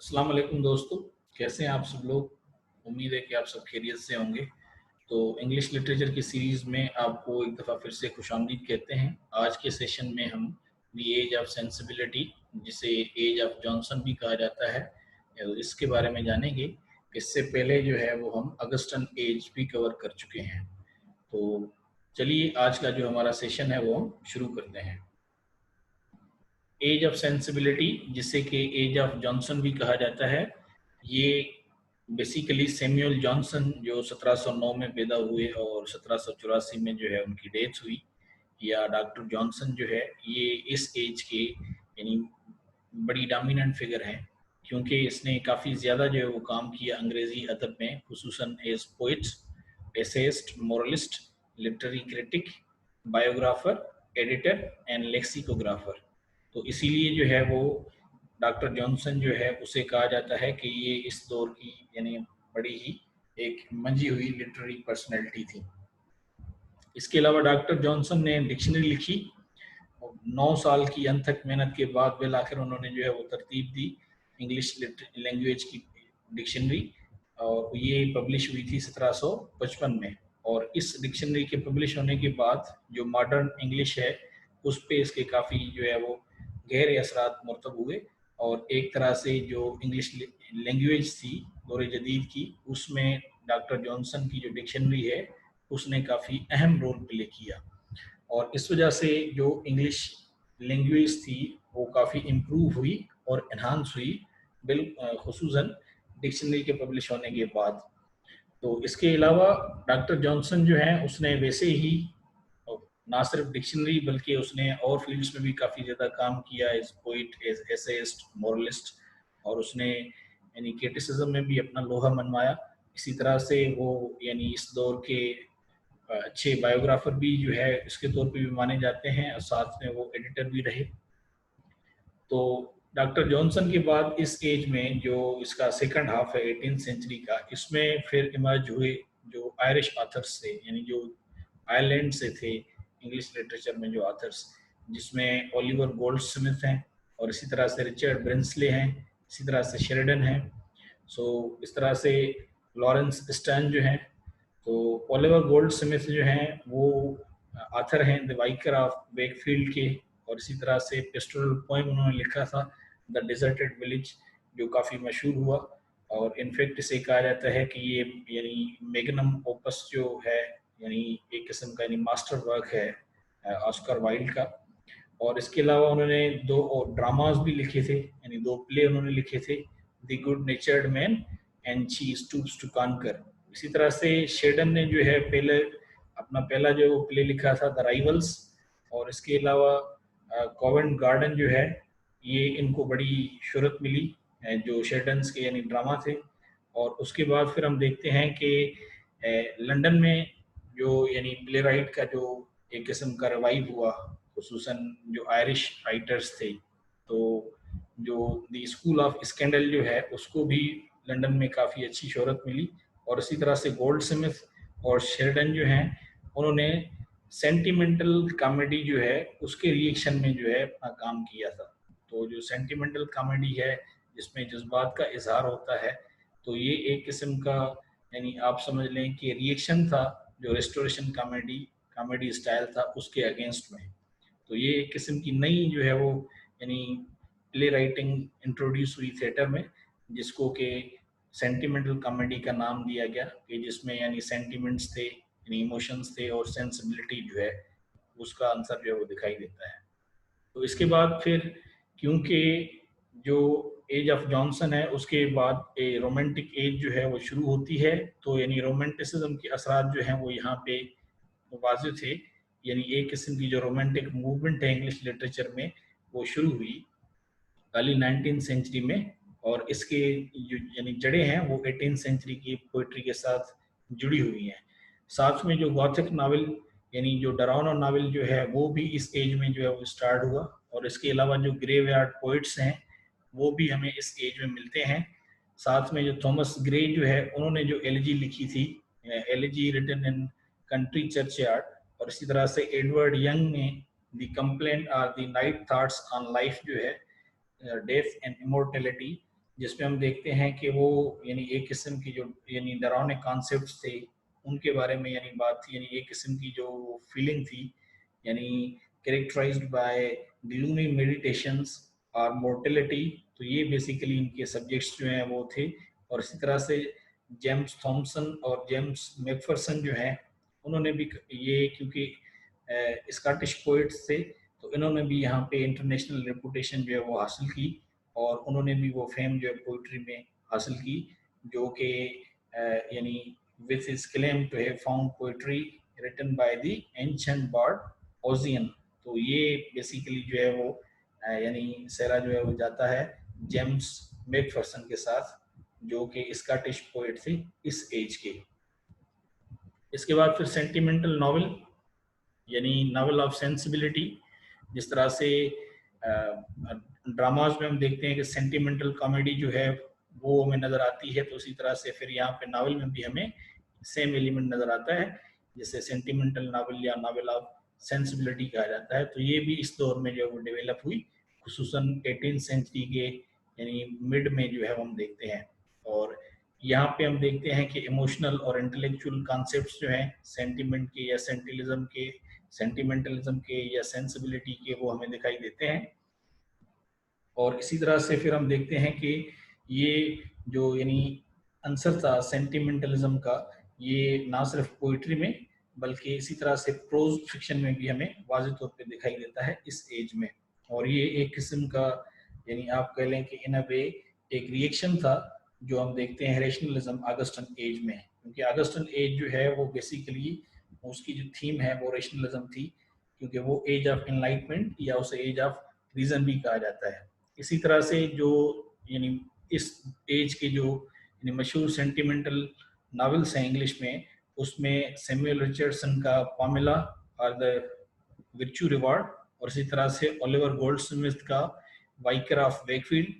अस्सलाम वालेकुम दोस्तों, कैसे हैं आप सब लोग? उम्मीद है कि आप सब खैरियत से होंगे। तो इंग्लिश लिटरेचर की सीरीज़ में आपको एक दफ़ा फिर से खुशामदीद कहते हैं। आज के सेशन में हम द एज ऑफ सेंसिबिलिटी, जिसे एज ऑफ जॉनसन भी कहा जाता है, इसके बारे में जानेंगे। इससे पहले जो है वो हम ऑगस्टन एज भी कवर कर चुके हैं। तो चलिए आज का जो हमारा सेशन है वो हम शुरू करते हैं। एज ऑफ सेंसिबिलिटी, जिसे कि एज ऑफ जॉनसन भी कहा जाता है, ये बेसिकली सैमुअल जॉनसन जो 1709 में पैदा हुए और 1784 में जो है उनकी डेथ हुई, या डॉक्टर जॉनसन जो है ये इस एज के यानी बड़ी डोमिनेंट फिगर हैं, क्योंकि इसने काफ़ी ज़्यादा जो है वो काम किया अंग्रेज़ी अदब में, खुसूसन as poet, essayist, moralist, literary critic, biographer, editor and lexicographer. तो इसीलिए जो है वो डॉक्टर जॉनसन जो है उसे कहा जाता है कि ये इस दौर की यानी बड़ी ही एक मंजी हुई लिटरेरी पर्सनैलिटी थी। इसके अलावा डॉक्टर जॉनसन ने डिक्शनरी लिखी और 9 साल की अनथक मेहनत के बाद बिल आखिर उन्होंने जो है वो तरतीब दी इंग्लिश लैंग्वेज की डिक्शनरी, और ये पब्लिश हुई थी 1755 में। और इस डिक्शनरी के पब्लिश होने के बाद जो मॉडर्न इंग्लिश है उस पे इसके काफ़ी जो है वो गहरे असरात मुरतब हुए, और एक तरह से जो इंग्लिश लैंग्वेज थी दौर जदीद की, उसमें डॉक्टर जॉनसन की जो डिक्शनरी है उसने काफ़ी अहम रोल प्ले किया। और इस वजह से जो इंग्लिश लैंग्वेज थी वो काफ़ी इम्प्रूव हुई और इन्हांस हुई, खुसूसन डिक्शनरी के पब्लिश होने के बाद। तो इसके अलावा डॉक्टर जॉनसन जो है उसने वैसे ही ना सिर्फ डिक्शनरी बल्कि उसने और फील्ड्स में भी काफ़ी ज़्यादा काम किया, एज पोइट, एज एसेइस्ट, मोरलिस्ट, और उसने यानी क्रिटिसिज्म में भी अपना लोहा मनवाया। इसी तरह से वो यानी इस दौर के अच्छे बायोग्राफर भी जो है इसके तौर पे भी माने जाते हैं, और साथ में वो एडिटर भी रहे। तो डॉक्टर जॉनसन के बाद इस एज में जो इसका सेकंड हाफ है 18th सेंचुरी का, इसमें फिर इमर्ज हुए जो आयरिश ऑथर्स थे, यानी जो आयरलैंड से थे इंग्लिश लिटरेचर में जो ऑथर्स, जिसमें ओलिवर गोल्डस्मिथ हैं, और इसी तरह से रिचर्ड ब्रिंसले हैं, इसी तरह से शेरिडन हैं। सो इस तरह से लॉरेंस स्टर्न जो हैं। तो ओलिवर गोल्डस्मिथ जो हैं वो ऑथर हैं द वाइकर ऑफ वेकफील्ड के, और इसी तरह से पेस्टोरल पोएम उन्होंने लिखा था द डिजर्टेड विलेज, जो काफ़ी मशहूर हुआ। और इनफैक्ट इसे कहा जाता है कि ये यानी मैग्नम ओपस जो है, यानी एक किस्म का यानी मास्टर वर्क है ऑस्कर वाइल्ड का। और इसके अलावा उन्होंने 2 और ड्रामास भी लिखे थे, यानी 2 प्ले उन्होंने लिखे थे, the good natured man and she stoops to conquer. इसी तरह से शेडन ने जो है पहले अपना पहला जो प्ले लिखा था द राइवल्स, और इसके अलावा कॉवेंट गार्डन जो है ये इनको बड़ी शोहरत मिली, जो शेडन्स के यानी ड्रामा थे। और उसके बाद फिर हम देखते हैं कि लंदन में जो यानी प्ले राइट का जो एक किस्म का रिवाइव हुआ, खुसूसन जो आयरिश राइटर्स थे, तो जो द स्कूल ऑफ स्कैंडल जो है उसको भी लंदन में काफ़ी अच्छी शोहरत मिली। और इसी तरह से गोल्ड स्मिथ और शेरडन जो हैं उन्होंने सेंटिमेंटल कॉमेडी जो है उसके रिएक्शन में जो है अपना काम किया था। तो जो सेंटिमेंटल कॉमेडी है जिसमें जज्बात का इजहार होता है, तो ये एक किस्म का यानी आप समझ लें कि रिएक्शन था जो रेस्टोरेशन कॉमेडी कॉमेडी स्टाइल था उसके अगेंस्ट में। तो ये एक किस्म की नई जो है वो यानी प्ले राइटिंग इंट्रोड्यूस हुई थिएटर में, जिसको कि सेंटिमेंटल कॉमेडी का नाम दिया गया, कि जिसमें यानी सेंटिमेंट्स थे, यानी इमोशंस थे, और सेंसिबिलिटी जो है उसका आंसर जो है वो दिखाई देता है। तो इसके बाद फिर क्योंकि जो एज ऑफ जॉनसन है उसके बाद ए रोमांटिक एज जो है वो शुरू होती है, तो यानी रोमांटिसिज्म के असरात जो हैं वो यहाँ पे वाज़िह थे। यानी एक किस्म की जो रोमांटिक मूवमेंट है इंग्लिश लिटरेचर में वो शुरू हुई अर्ली 19th सेंचुरी में, और इसके जो यानी जड़ें हैं वो 18th सेंचुरी की पोइट्री के साथ जुड़ी हुई हैं। साथ में जो गॉथिक नावल यानी जो डरावना नावल जो है वो भी इस एज में जो है वो स्टार्ट हुआ, और इसके अलावा जो ग्रेवयार्ड पोइट्स हैं वो भी हमें इस एज में मिलते हैं। साथ में जो थॉमस ग्रे जो है उन्होंने जो एलिजी लिखी थी, elegy written in country churchyard, और इसी तरह से एडवर्ड यंग ने द कंप्लेंट और the night thoughts on life जो है, डेथ एंड इमोर्टेलिटी, जिसमें हम देखते हैं कि वो यानी एक किस्म की जो यानी डरावने कॉन्सेप्ट थे उनके बारे में यानी बात थी, यानी एक किस्म की जो फीलिंग थी, यानी कैरेक्टराइज्ड बाय ग्लूमी मेडिटेशंस और मोर्टेलिटी। तो ये बेसिकली इनके सब्जेक्ट्स जो हैं वो थे। और इसी तरह से जेम्स थॉमसन और जेम्स मैकफरसन जो हैं उन्होंने भी ये, क्योंकि स्कॉटिश पोइट्स थे, तो इन्होंने भी यहाँ पे इंटरनेशनल रेपुटेशन जो है वो हासिल की और उन्होंने भी वो फेम जो है पोइट्री में हासिल की, जो कि यानी with his claim to have found poetry written by the ancient bard Ossian. तो ये बेसिकली जो है वो यानी सेरा जो है वो जाता है जेम्स मैकफरसन के साथ, जो कि स्कॉटिश पोइट थे इस एज के। इसके बाद फिर सेंटिमेंटल नॉवल यानी नॉवल ऑफ सेंसिबिलिटी। जिस तरह से ड्रामाज में हम देखते हैं कि सेंटिमेंटल कॉमेडी जो है वो हमें नज़र आती है, तो उसी तरह से फिर यहाँ पे नावल में भी हमें सेम एलिमेंट नज़र आता है, जैसे सेंटिमेंटल नावल या नावल ऑफ सेंसिबिलिटी कहा जाता है। तो ये भी इस दौर में जो है वो डेवलप हुई, खुसूसन 18th सेंचुरी के यानी मिड में जो है हम देखते हैं। और यहाँ पे हम देखते हैं कि इमोशनल और इंटेलेक्चुअल कॉन्सेप्ट्स जो हैं सेंटिमेंट के या सेंटिमेंटलिज्म के या सेंसिबिलिटी के, वो हमें दिखाई देते हैं। और इसी तरह से फिर हम देखते हैं कि ये जो यानी आंसर था सेंटिमेंटलिज्म का, ये ना सिर्फ पोइट्री में बल्कि इसी तरह से प्रोज फिक्शन में भी हमें वाज़ेह तौर पे दिखाई देता है इस एज में। और ये एक किस्म का यानी आप कह लें कि इन अ वे एक रिएक्शन था जो हम देखते हैं रैशनलिज्म ऑगस्टन एज में, क्योंकि ऑगस्टन एज जो है वो बेसिकली उसकी जो थीम है वो रैशनलिज्म थी, क्योंकि वो एज ऑफ एनलाइटमेंट या उसे एज ऑफ रीजन भी कहा जाता है। इसी तरह से जो यानी इस एज के जो यानी मशहूर सेंटिमेंटल नॉवेल्स हैं इंग्लिश में, उसमें सैमुअल रिचर्डसन का पामेला और द विर्च्यू रिवार्ड, और इसी तरह से ओलिवर गोल्डस्मिथ का वाइकर ऑफ वेकफील्ड,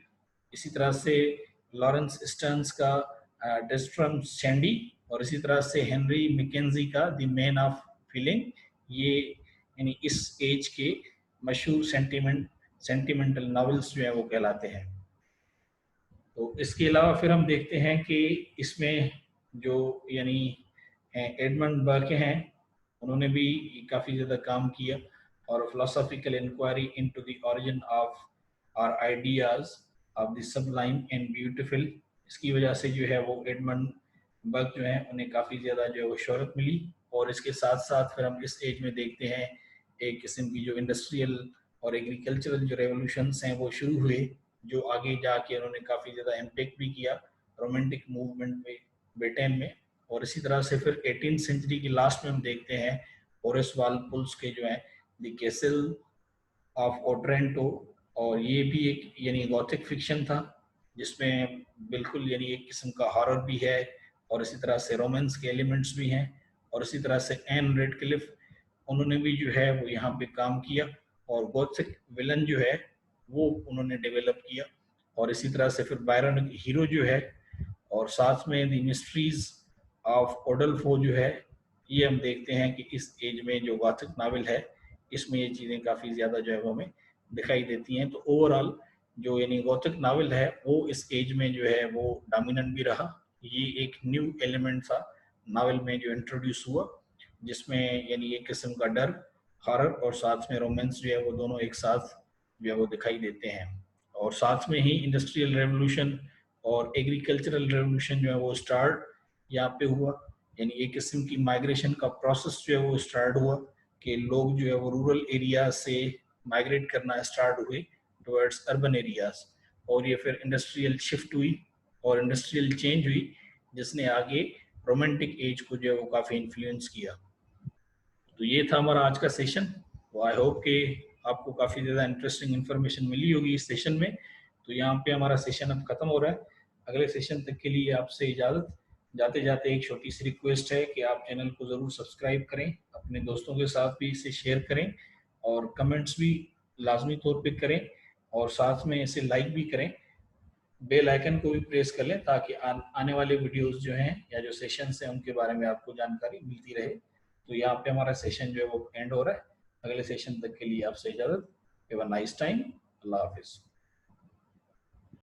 इसी तरह से लॉरेंस स्टर्न्स का डेस्ट्रम शैंडी, और इसी तरह से हेनरी मैकेंजी का द मैन ऑफ फीलिंग। ये यानी इस एज के मशहूर सेंटिमेंटल नॉवेल्स जो है वो कहलाते हैं। तो इसके अलावा फिर हम देखते हैं कि इसमें जो यानी एडमंड बर्के हैं, उन्होंने भी काफ़ी ज़्यादा काम किया, और philosophical inquiry into the origin of our ideas of the sublime and beautiful. इसकी वजह से जो है वो एडमंड बर्क जो है उन्हें काफ़ी ज़्यादा जो है वो शोहरत मिली। और इसके साथ साथ फिर हम इस एज में देखते हैं एक किस्म की जो इंडस्ट्रियल और एग्रीकल्चरल जो रेवोल्यूशंस हैं वो शुरू हुए, जो आगे जाके उन्होंने काफ़ी ज़्यादा इम्पेक्ट भी किया रोमांटिक मूवमेंट में ब्रिटेन में। और इसी तरह से फिर 18th सेंचुरी की लास्ट में हम देखते हैं होरेस वालपोल्स के जो है द कैसल ऑफ ओट्रेंटो, और ये भी एक यानी गॉथिक फिक्शन था, जिसमें बिल्कुल यानी एक किस्म का हॉरर भी है और इसी तरह से रोमांस के एलिमेंट्स भी हैं। और इसी तरह से एन रेडक्लिफ, उन्होंने भी जो है वो यहाँ पे काम किया और गॉथिक विलन जो है वो उन्होंने डेवलप किया। और इसी तरह से फिर बायरन हीरो जो है, और साथ में द मिस्ट्रीज ऑफ ओडल्फो जो है, ये हम देखते हैं कि इस एज में जो गॉथिक नावल है इसमें ये चीज़ें काफ़ी ज़्यादा जो है वो हमें दिखाई देती हैं। तो ओवरऑल जो यानी गॉथिक नावल है वो इस एज में जो है वो डोमिनेंट भी रहा। ये एक न्यू एलिमेंट था नावल में जो इंट्रोड्यूस हुआ, जिसमें यानी एक किस्म का डर, हॉरर और साथ में रोमांस जो है वो दोनों एक साथ जो है वो दिखाई देते हैं। और साथ में ही इंडस्ट्रियल रेवोल्यूशन और एग्रीकल्चरल रेवोल्यूशन जो है वो स्टार्ट यहाँ पे हुआ, यानी एक किस्म की माइग्रेशन का प्रोसेस जो है वो स्टार्ट हुआ कि लोग जो है वो रूरल एरिया से माइग्रेट करना स्टार्ट हुए टुवर्ड्स अर्बन एरियाज। और ये फिर इंडस्ट्रियल शिफ्ट हुई और इंडस्ट्रियल चेंज हुई, जिसने आगे रोमांटिक एज को जो है वो काफ़ी इन्फ्लुएंस किया। तो ये था हमारा आज का सेशन। तो आई होप कि आपको काफ़ी ज़्यादा इंटरेस्टिंग इन्फॉर्मेशन मिली होगी इस सेशन में। तो यहाँ पे हमारा सेशन अब ख़त्म हो रहा है। अगले सेशन तक के लिए आपसे इजाज़त। जाते जाते एक छोटी सी रिक्वेस्ट है कि आप चैनल को ज़रूर सब्सक्राइब करें, अपने दोस्तों के साथ भी इसे शेयर करें और कमेंट्स भी लाजमी तौर पे करें, और साथ में इसे लाइक भी करें। बेल आइकन को भी प्रेस कर लें ताकि आने वाले वीडियोस जो हैं या जो सेशंस हैं उनके बारे में आपको जानकारी मिलती रहे। तो यहाँ पे हमारा सेशन जो है वो एंड हो रहा है। अगले सेशन तक के लिए आपसे इजाज़त। Have a nice time. अल्लाह हाफिज़।